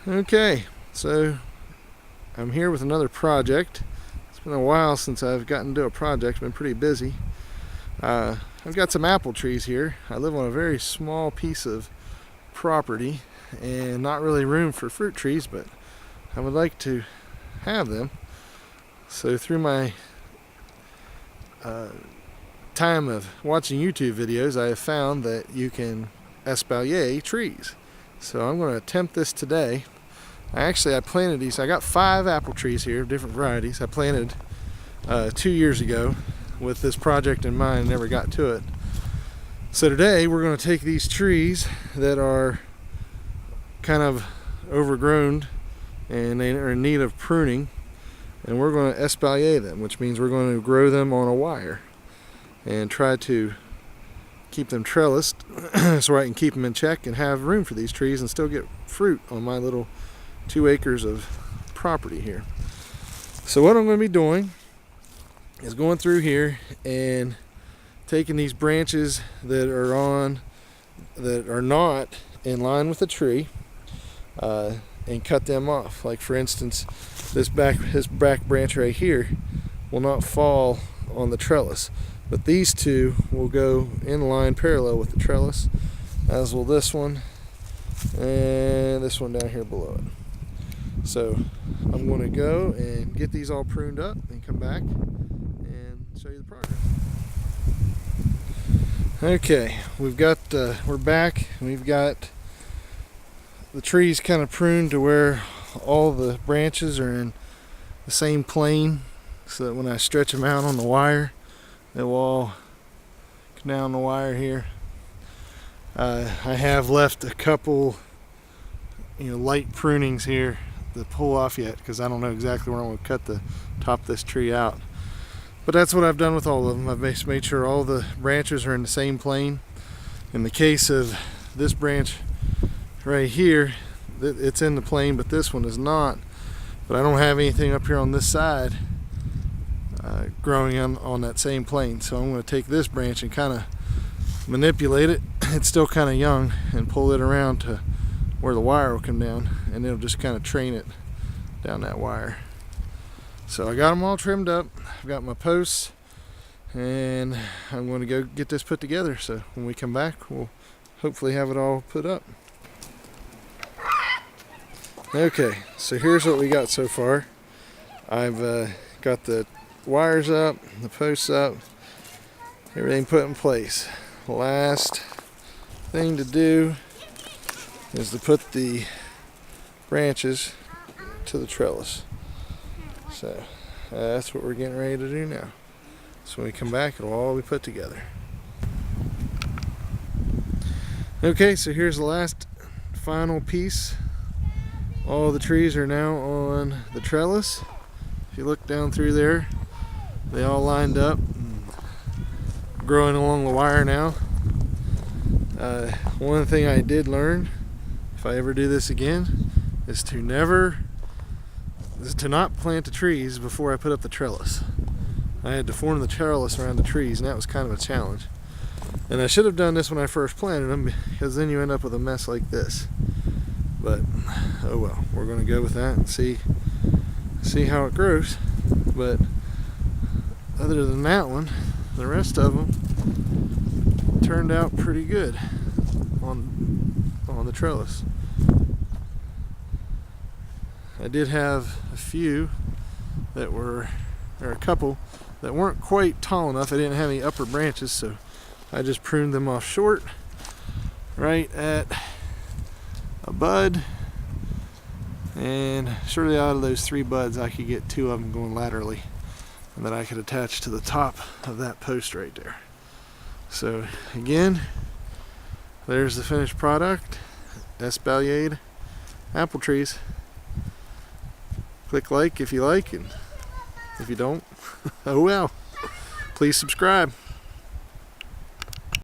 Okay, so I'm here with another project. It's been a while since I've gotten to do a project. Been pretty busy. I've got some apple trees here. I live on a very small piece of property and not really room for fruit trees, but I would like to have them. So through my time of watching YouTube videos, I have found that you can espalier trees. So I'm going to attempt this today. I planted these. I got 5 apple trees here, different varieties. I planted 2 years ago with this project in mind, never got to it. So today we're going to take these trees that are kind of overgrown and they are in need of pruning, and we're going to espalier them, which means we're going to grow them on a wire and try to keep them trellised so I can keep them in check and have room for these trees and still get fruit on my little 2 acres of property here. So what I'm going to be doing is going through here and taking these branches that are not in line with the tree and cut them off. Like for instance, this back branch right here will not fall on the trellis, but these 2 will go in line parallel with the trellis, as will this one and this one down here below it. So I'm going to go and get these all pruned up and come back and show you the progress. Okay, we're back. We've got the trees kind of pruned to where all the branches are in the same plane, so that when I stretch them out on the wire, they will all come down the wire here. I have left a couple, light prunings here to pull off yet, because I don't know exactly where I'm going to cut the top of this tree out. But that's what I've done with all of them. I've made sure all the branches are in the same plane. In the case of this branch right here, it's in the plane, but this one is not. But I don't have anything up here on this side growing on that same plane. So I'm going to take this branch and kind of manipulate it. It's still kind of young, and pull it around to where the wire will come down, and it'll just kind of train it down that wire. So I got them all trimmed up. I've got my posts, and I'm going to go get this put together, so when we come back we'll hopefully have it all put up. Okay, so here's what we got so far. I've got the wires up, the posts up, everything put in place. The last thing to do is to put the branches to the trellis. So that's what we're getting ready to do now. So when we come back, it'll all be put together. Okay, so here's the last final piece. All the trees are now on the trellis. If you look down through there, they all lined up, growing along the wire now. One thing I did learn, if I ever do this again, is to not plant the trees before I put up the trellis. I had to form the trellis around the trees, and that was kind of a challenge. And I should have done this when I first planted them, because then you end up with a mess like this. But oh well, we're going to go with that and see how it grows. But other than that one, the rest of them turned out pretty good on the trellis. I did have a couple that weren't quite tall enough. I didn't have any upper branches, so I just pruned them off short, right at a bud, and surely out of those 3 buds I could get 2 of them going laterally, and that I could attach to the top of that post right there. So again, there's the finished product, Espaliered Apple Trees. Click like if you like, and if you don't, oh well. Please subscribe.